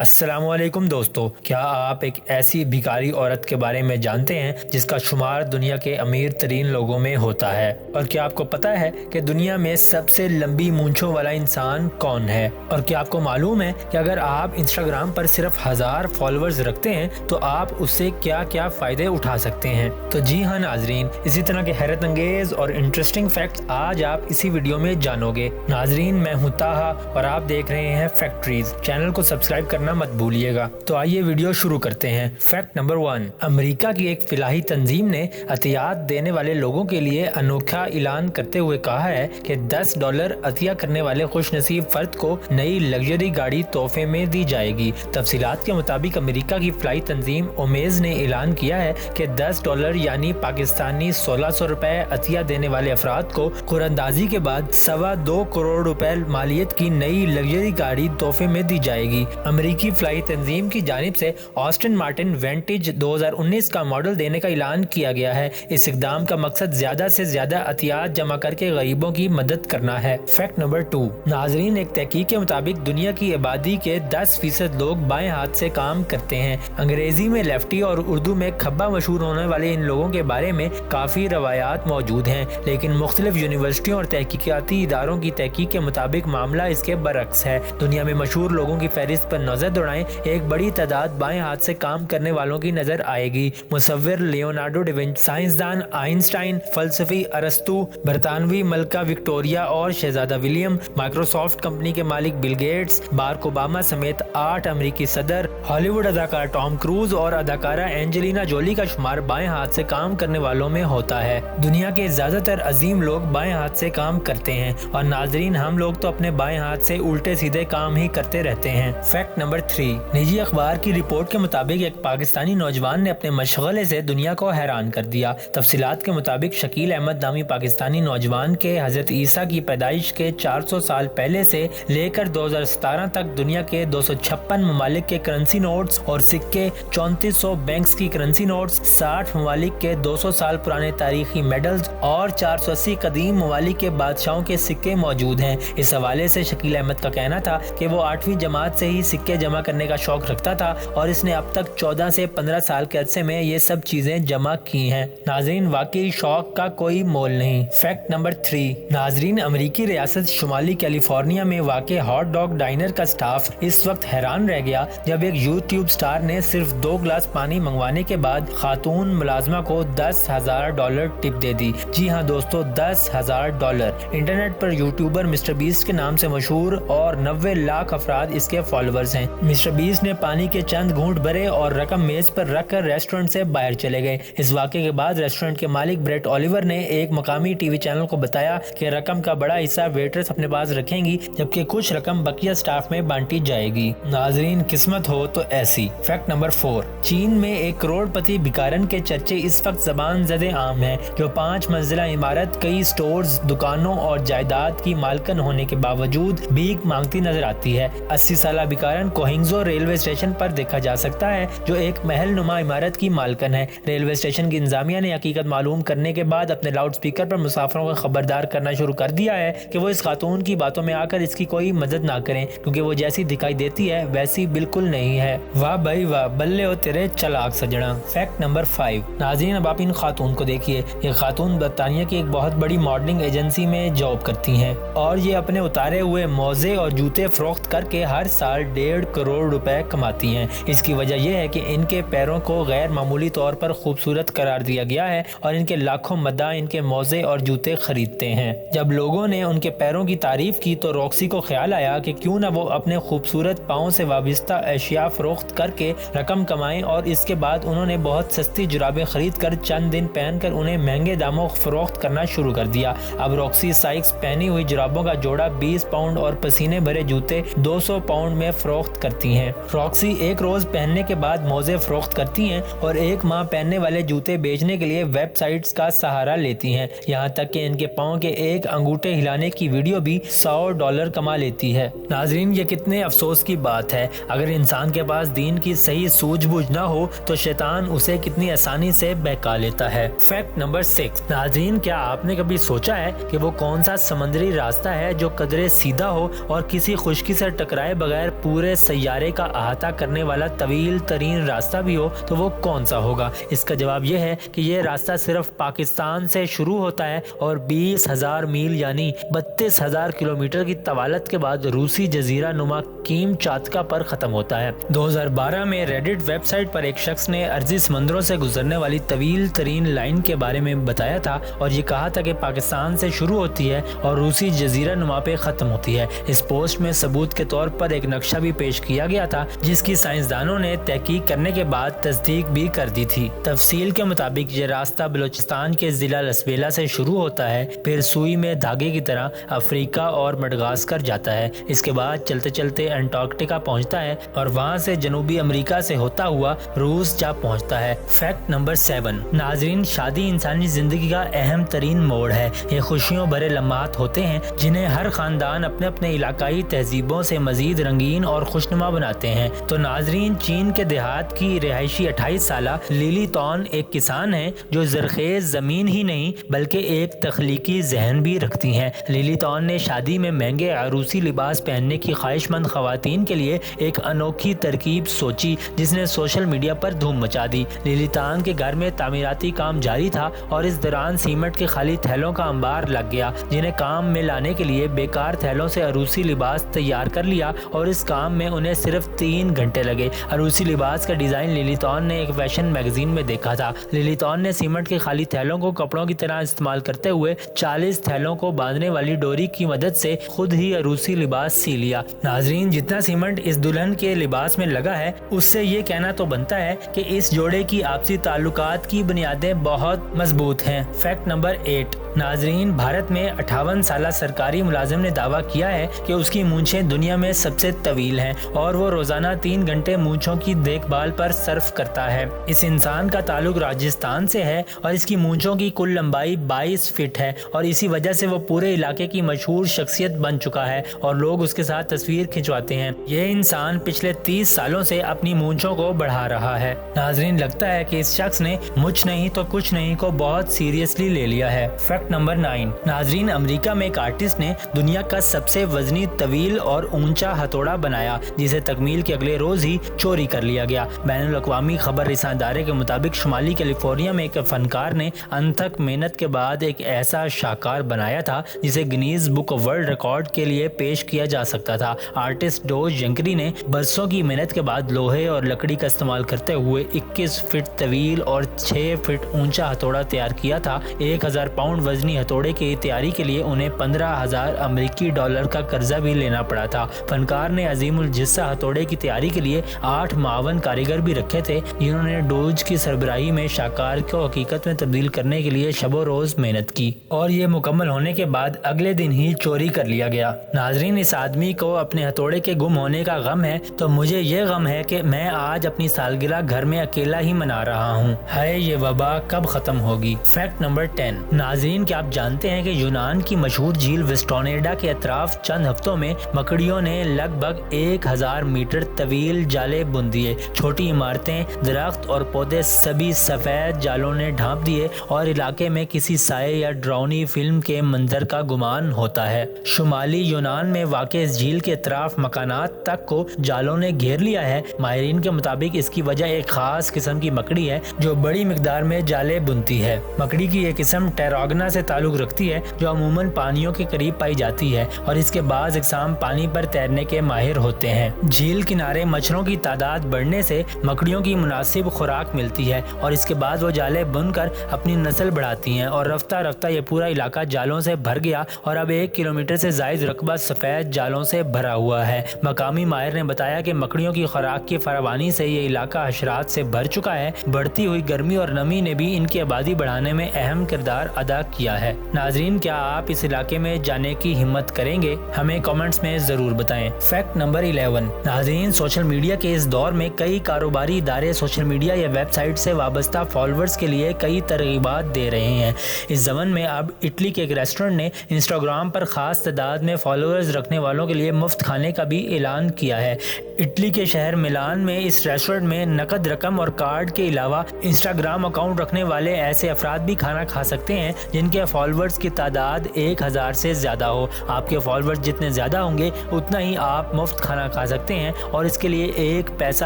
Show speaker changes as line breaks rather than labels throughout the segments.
السلام علیکم دوستو، کیا آپ ایک ایسی بھکاری عورت کے بارے میں جانتے ہیں جس کا شمار دنیا کے امیر ترین لوگوں میں ہوتا ہے؟ اور کیا آپ کو پتا ہے کہ دنیا میں سب سے لمبی مونچھوں والا انسان کون ہے؟ اور کیا آپ کو معلوم ہے کہ اگر آپ انسٹاگرام پر صرف 1000 فالوورز رکھتے ہیں تو آپ اس سے کیا کیا فائدے اٹھا سکتے ہیں؟ تو جی ہاں ناظرین، اسی طرح کے حیرت انگیز اور انٹرسٹنگ فیکٹس آج آپ اسی ویڈیو میں جانو گے۔ ناظرین، میں ہوں طاہا اور آپ دیکھ رہے ہیں فیکٹریز۔ چینل کو سبسکرائب کرنا مت بھولیے گا۔ تو آئیے ویڈیو شروع کرتے ہیں۔ فیکٹ نمبر 1، امریکہ کی ایک فلاحی تنظیم نے عطیات دینے والے لوگوں کے لیے انوکھا اعلان کرتے ہوئے کہا ہے کہ $10 عطیہ کرنے والے خوش نصیب فرد کو نئی لگژری گاڑی تحفے میں دی جائے گی۔ تفصیلات کے مطابق امریکہ کی فلاحی تنظیم اومیز نے اعلان کیا ہے کہ $10 یعنی پاکستانی 1600 روپے عطیہ دینے والے افراد کو قراردادی کے بعد $2.25 کروڑ مالیت کی نئی لگژری گاڑی تحفے میں دی جائے گی۔ امریکی فلاحی تنظیم کی جانب سے آسٹن مارٹن وینٹیج 2019 کا ماڈل دینے کا اعلان کیا گیا ہے۔ اس اقدام کا مقصد زیادہ سے زیادہ عطیات جمع کر کے غریبوں کی مدد کرنا ہے۔ فیکٹ نمبر 2، ناظرین، ایک تحقیق کے مطابق دنیا کی آبادی کے 10% لوگ بائیں ہاتھ سے کام کرتے ہیں۔ انگریزی میں لیفٹی اور اردو میں کھبا مشہور ہونے والے ان لوگوں کے بارے میں کافی روایات موجود ہیں، لیکن مختلف یونیورسٹیوں اور تحقیقاتی اداروں کی تحقیق کے مطابق معاملہ اس کے برعکس ہے۔ دنیا میں مشہور لوگوں کی فہرست پر نظر دوڑائیں، ایک بڑی تعداد بائیں ہاتھ سے کام کرنے والوں کی نظر آئے گی۔ مصور لیونارڈو ڈاونچی، سائنسدان آئنسٹائن، فلسفی ارسطو، برطانوی ملکہ وکٹوریہ اور شہزادہ ولیم، مائکروسافٹ کمپنی کے مالک بل گیٹس، باراک اوباما سمیت 8 امریکی صدر، ہالی ووڈ اداکار ٹام کروز اور اداکارہ اینجلینا جولی کا شمار بائیں ہاتھ سے کام کرنے والوں میں ہوتا ہے۔ دنیا کے زیادہ تر عظیم لوگ بائیں ہاتھ سے کام کرتے ہیں، اور ناظرین، ہم لوگ تو اپنے بائیں ہاتھ سے الٹے سیدھے کام ہی کرتے رہتے ہیں۔ فیکٹ نمبر 3، نجی اخبار کی رپورٹ کے مطابق ایک پاکستانی نوجوان نے اپنے مشغلے سے دنیا کو حیران کر دیا۔ تفصیلات کے مطابق شکیل احمد نامی پاکستانی نوجوان کے حضرت عیسیٰ کی پیدائش کے 400 سال پہلے سے لے کر 2017 تک دنیا کے 256 ممالک کے کرنسی نوٹس اور سکے، 3400 بینکس کی کرنسی نوٹس، 60 ممالک کے 200 سال پرانے تاریخی میڈلز اور 480 قدیم ممالک کے بادشاہوں کے سکے موجود ہیں۔ اس حوالے سے شکیل احمد کا کہنا تھا کہ وہ 8ویں جماعت سے ہی سکے جمع کرنے کا شوق رکھتا تھا اور اس نے اب تک 14 سے 15 سال کے عرصے میں یہ سب چیزیں جمع کی ہیں۔ ناظرین، واقعی شوق کا کوئی مول نہیں۔ فیکٹ نمبر 3، ناظرین، امریکی ریاست شمالی کیلیفورنیا میں واقع ہاٹ ڈاگ ڈائنر کا سٹاف اس وقت حیران رہ گیا جب ایک یوٹیوب سٹار نے صرف 2 گلاس پانی منگوانے کے بعد خاتون ملازمہ کو $10,000 ٹپ دے دی۔ جی ہاں دوستو، $10,000۔ انٹرنیٹ پر یوٹیوبر مسٹر بیسٹ کے نام سے مشہور اور 90 لاکھ افراد اس کے فالوورز ہیں۔ مسٹر بیسٹ نے پانی کے چند گھونٹ بھرے اور رقم میز پر رکھ کر ریسٹورنٹ سے باہر چلے گئے۔ اس واقعے کے بعد ریسٹورنٹ کے مالک بریٹ اولیور نے ایک مقامی ٹی وی چینل کو بتایا کہ رقم کا بڑا حصہ ویٹرز اپنے پاس رکھیں گی جبکہ کچھ رقم بقیہ سٹاف میں بانٹی جائے گی۔ ناظرین، قسمت ہو تو ایسی۔ فیکٹ نمبر 4، چین میں ایک کروڑ پتی بھکارن کے چرچے اس وقت زبان زد عام ہیں، جو 5 منزلہ عمارت، کئی سٹورز، دکانوں اور جائیداد کی مالکن ہونے کے باوجود بھیک مانگتی نظر آتی ہے۔ 80 سالہ بھکارن کوہنگزو ریلوے اسٹیشن پر دیکھا جا سکتا ہے، جو ایک محل نما عمارت کی مالکن ہے۔ ریلوے اسٹیشن کی انتظامیہ نے حقیقت معلوم کرنے کے بعد اپنے لاؤڈ سپیکر پر مسافروں کو خبردار کرنا شروع کر دیا ہے کہ وہ اس خاتون کی باتوں میں آ کر اس کی کوئی مدد نہ کریں، کیونکہ وہ جیسی دکھائی دیتی ہے ویسی بالکل نہیں ہے۔ واہ بھائی واہ، بلے ہو تیرے چلاک سجنا۔ فیکٹ نمبر 5، ناظرین، اب آپ ان خاتون کو دیکھیے۔ یہ خاتون برطانیہ کی ایک بہت بڑی ماڈلنگ ایجنسی میں جاب کرتی ہیں اور یہ اپنے اتارے ہوئے موزے اور جوتے فروخت کر کے ہر سال $1.5 کروڑ کماتی ہیں۔ اس کی وجہ یہ ہے کہ ان کے پیروں کو غیر معمولی طور پر خوبصورت قرار دیا گیا ہے اور ان کے لاکھوں مداح ان کے موزے اور جوتے خریدتے ہیں۔ جب لوگوں نے ان کے پیروں کی تعریف کی تو روکسی کو خیال آیا کہ کیوں نہ وہ اپنے خوبصورت پاؤں سے وابستہ اشیاء فروخت کر کے رقم کمائیں، اور اس کے بعد انہوں نے بہت سستی جرابیں خرید کر چند دن پہن کر انہیں مہنگے داموں فروخت کرنا شروع کر دیا۔ اب روکسی سائکس پہنی ہوئی جرابوں کا جوڑا 20 پاؤنڈ اور پسینے بھرے جوتے 200 پاؤنڈ میں فروخت کرتی ہیں۔ روکسی ایک روز پہننے کے بعد موزے فروخت کرتی ہیں اور 1 ماہ پہننے والے جوتے بیچنے کے لیے ویب سائٹس کا سہارا لیتی ہیں، یہاں تک کہ ان کے پاؤں کے ایک انگوٹھے ہلانے کی ویڈیو بھی $100 کما لیتی ہے۔ ناظرین، یہ کتنے افسوس کی بات ہے، اگر انسان کے پاس دین کی صحیح سوجھ بوجھ نہ ہو تو شیطان اسے کتنی آسانی سے بہکا لیتا ہے۔ فیکٹ نمبر 6، ناظرین، کیا آپ نے کبھی سوچا ہے کہ وہ کون سا سمندری راستہ ہے جو قدرے سیدھا ہو اور کسی خشکی سے ٹکرائے بغیر پورے سیارے کا احاطہ کرنے والا طویل ترین راستہ بھی ہو تو وہ کون سا ہوگا؟ اس کا جواب یہ ہے کہ یہ راستہ صرف پاکستان سے شروع ہوتا ہے اور 20,000 میل یعنی 32,000 کلومیٹر کی طوالت کے بعد روسی جزیرہ نما کیم چاتکا پر ختم ہوتا ہے۔ 2012 میں ریڈٹ ویب سائٹ پر ایک شخص نے ارضی سمندروں سے گزرنے والی طویل ترین لائن کے بارے میں بتایا تھا اور یہ کہا تھا کہ پاکستان سے شروع ہوتی ہے اور روسی جزیرہ نما پہ ختم ہوتی ہے۔ اس پوسٹ میں ثبوت کے طور پر ایک نقشہ بھی پیش کیا گیا تھا جس کی سائنسدانوں نے تحقیق کرنے کے بعد تصدیق بھی کر دی تھی۔ تفصیل کے مطابق یہ راستہ بلوچستان کے ضلع لسبیلا سے شروع ہوتا ہے، پھر سوئی میں دھاگے کی طرح افریقہ اور مڈغاسکر جاتا ہے، اس کے بعد چلتے چلتے انٹارکٹیکا پہنچتا ہے اور وہاں سے جنوبی امریکہ سے ہوتا ہوا روس جا پہنچتا ہے۔ فیکٹ نمبر 7، ناظرین، شادی انسانی زندگی کا اہم ترین موڑ ہے۔ یہ خوشیوں بھرے لمحات ہوتے ہیں جنہیں ہر خاندان اپنے اپنے علاقائی تہذیبوں سے مزید رنگین اور خوشنما بناتے ہیں۔ تو ناظرین، چین کے دیہات کی رہائشی 28 سالہ لیلی تون ایک کسان ہیں جو زرخیز زمین ہی نہیں بلکہ ایک تخلیقی ذہن بھی رکھتی ہیں۔ لیلی تون نے شادی میں مہنگے عروسی لباس پہننے کی خواہش مند خواتین کے لیے ایک انوکھی ترکیب سوچی جس نے سوشل میڈیا پر دھوم مچا دی۔ لیلی تون کے گھر میں تعمیراتی کام جاری تھا اور اس دوران سیمنٹ کے خالی تھیلوں کا انبار لگ گیا جنہیں کام میں لانے کے لیے بیکار تھیلوں سے عروسی لباس تیار کر لیا اور اس کام میں انہیں صرف 3 گھنٹے لگے۔ عروسی لباس کا ڈیزائن لیلی تون نے ایک فیشن میگزین میں دیکھا تھا۔ لیلی تون نے سیمنٹ کے خالی تھیلوں کو کپڑوں کی طرح استعمال کرتے ہوئے 40 تھیلوں کو باندھنے والی ڈوری کی مدد سے خود ہی عروسی لباس سی لیا۔ ناظرین، جتنا سیمنٹ اس دلہن کے لباس میں لگا ہے اس سے یہ کہنا تو بنتا ہے کہ اس جوڑے کی آپسی تعلقات کی بنیادیں بہت مضبوط ہیں۔ فیکٹ نمبر 8، ناظرین، بھارت میں 58 سالہ سرکاری ملازم نے دعویٰ کیا ہے کہ اس کی مونچھیں دنیا میں سب سے طویل ہیں اور وہ روزانہ 3 گھنٹے مونچھوں کی دیکھ بھال پر صرف کرتا ہے۔ اس انسان کا تعلق راجستھان سے ہے اور اس کی مونچھوں کی کل لمبائی 22 فٹ ہے اور اسی وجہ سے وہ پورے علاقے کی مشہور شخصیت بن چکا ہے اور لوگ اس کے ساتھ تصویر کھنچواتے ہیں۔ یہ انسان پچھلے 30 سالوں سے اپنی مونچھوں کو بڑھا رہا ہے۔ ناظرین، لگتا ہے کہ اس شخص نے مجھ نہیں تو کچھ نہیں کو بہت سیریسلی لے لیا ہے۔ فیکٹ نمبر 9، ناظرین، امریکہ میں ایک آرٹسٹ نے دنیا کا سب سے وزنی، طویل اور اونچا ہتھوڑا بنایا جسے تکمیل کے اگلے روز ہی چوری کر لیا گیا۔ بین الاقوامی خبر رساں ادارے کے مطابق شمالی کیلیفورنیا میں ایک فنکار نے انتھک محنت کے بعد ایک ایسا شاہکار بنایا تھا جسے Guinness book of world record کے لیے پیش کیا جا سکتا تھا۔ آرٹسٹ ڈوج ینکری نے برسوں کی محنت کے بعد لوہے اور لکڑی کا استعمال کرتے ہوئے 21 فٹ طویل اور 6 فٹ اونچا ہتھوڑا تیار کیا تھا۔ 1000 پاؤنڈ وزنی ہتھوڑے کی تیاری کے لیے انہیں 15,000 امریکی ڈالر کا قرضہ بھی لینا پڑا تھا۔ فنکار نے عظیم الجثہ ہتھوڑے کی تیاری کے لیے 8 معاون کاریگر بھی رکھے تھے جنہوں نے ڈوج کی سربراہی میں شاہکار کو حقیقت میں تبدیل کرنے کے لیے شب و روز محنت کی اور یہ مکمل ہونے کے بعد اگلے دن ہی چوری کر لیا گیا۔ ناظرین، اس آدمی کو اپنے ہتھوڑے کے گم ہونے کا غم ہے تو مجھے یہ غم ہے کہ میں آج اپنی سالگرہ گھر میں اکیلا ہی منا رہا ہوں۔ ہے یہ وبا کب ختم ہوگی؟ فیکٹ نمبر 10، ناظرین، کیا آپ جانتے ہیں کہ یونان کی مشہور جھیل وسٹونیڈا کے اطراف چند ہفتوں میں مکڑیوں نے لگ بھگ 1000 میٹر طویل جالے بن دیے۔ چھوٹی عمارتیں، درخت اور پودے سبھی سفید جالوں نے ڈھانپ دیے اور علاقے میں کسی سائے یا ڈراؤنی فلم کے منظر کا گمان ہوتا ہے۔ شمالی یونان میں واقع اس جھیل کے اطراف مکانات تک کو جالوں نے گھیر لیا ہے۔ ماہرین کے مطابق اس کی وجہ ایک خاص قسم کی مکڑی ہے جو بڑی مقدار میں جالے بنتی ہے۔ مکڑی کی یہ قسم ٹیراگنا سے تعلق رکھتی ہے جو عموماً پانیوں کے قریب پائی جاتی ہے اور اس کے بعض اقسام پانی پر تیرنے کے ماہر ہوتے ہیں۔ جھیل کنارے مچھروں کی تعداد بڑھنے سے مکڑیوں کی مناسب خوراک ملتی ہے اور اس کے بعد وہ جالے بن کر اپنی نسل بڑھاتی ہیں اور رفتہ رفتہ یہ پورا علاقہ جالوں سے بھر گیا اور اب 1 کلومیٹر سے زائد رقبہ سفید جالوں سے بھرا ہوا ہے۔ مقامی ماہر نے بتایا کہ مکڑیوں کی خوراک کی فراوانی سے یہ علاقہ حشرات سے بھر چکا ہے۔ بڑھتی ہوئی گرمی اور نمی نے بھی ان کی آبادی بڑھانے میں اہم کردار ادا کیا ہے۔ ناظرین، کیا آپ اس علاقے میں جانے کی ہمت کریں گے؟ ہمیں کامنٹس میں ضرور بتائیں۔ فیکٹ نمبر 11، ناظرین، سوشل میڈیا کے اس دور میں کئی کاروباری ادارے سوشل میڈیا یا ویب سائٹ سے وابستہ فالوورز کے لیے کئی ترغیبات دے رہے ہیں۔ اس ضمن میں اب اٹلی کے ایک ریسٹورنٹ نے انسٹاگرام پر خاص تعداد میں فالوورز رکھنے والوں کے لیے مفت کھانے کا بھی اعلان کیا ہے۔ اٹلی کے شہر ملان میں اس ریسٹورنٹ میں نقد رقم اور کارڈ کے علاوہ انسٹاگرام اکاؤنٹ رکھنے والے ایسے افراد بھی کھانا کھا سکتے ہیں جن کے فالوورز کی تعداد 1000 سے زیادہ ہو۔ آپ کے فالوورز جتنے زیادہ ہوں گے اتنا ہی آپ مفت کھانا کھا سکتے ہیں اور اس کے لیے ایک پیسہ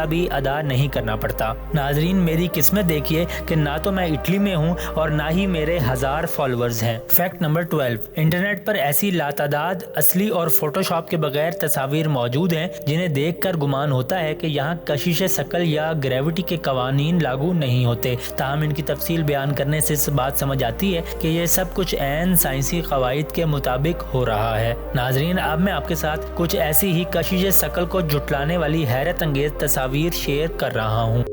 بھی ادا نہیں کرنا پڑتا۔ ناظرین، میری قسمت دیکھیے کہ نہ تو میں اٹلی میں ہوں اور نہ ہی میرے 1000 فالوورز ہیں۔ فیکٹ نمبر 12، انٹرنیٹ پر ایسی لاتعداد اصلی اور فوٹو شاپ کے بغیر تصاویر موجود ہیں جنہیں دیکھ کر گمان ہوتا ہے کہ یہاں کشش ثقل یا گریوٹی کے قوانین لاگو نہیں ہوتے، تاہم ان کی تفصیل بیان کرنے سے اس بات سمجھ آتی ہے کہ یہ سب کچھ عین سائنسی قواعد کے مطابق ہو رہا ہے۔ ناظرین، اب میں آپ کے ساتھ کچھ ایسی ہی کشش ثقل کو جھٹلانے والی حیرت انگیز تصاویر شیئر کر رہا ہوں۔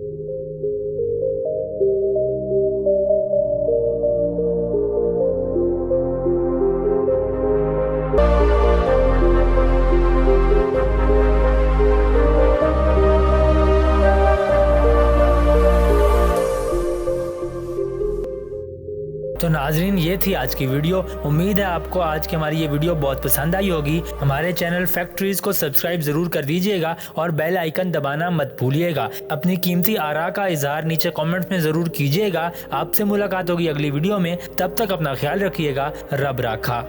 تو ناظرین، یہ تھی آج کی ویڈیو۔ امید ہے آپ کو آج کی ہماری یہ ویڈیو بہت پسند آئی ہوگی۔ ہمارے چینل فیکٹریز کو سبسکرائب ضرور کر دیجئے گا اور بیل آئیکن دبانا مت بھولیے گا۔ اپنی قیمتی آراء کا اظہار نیچے کامنٹ میں ضرور کیجئے گا۔ آپ سے ملاقات ہوگی اگلی ویڈیو میں، تب تک اپنا خیال رکھیے گا۔ رب راکھا۔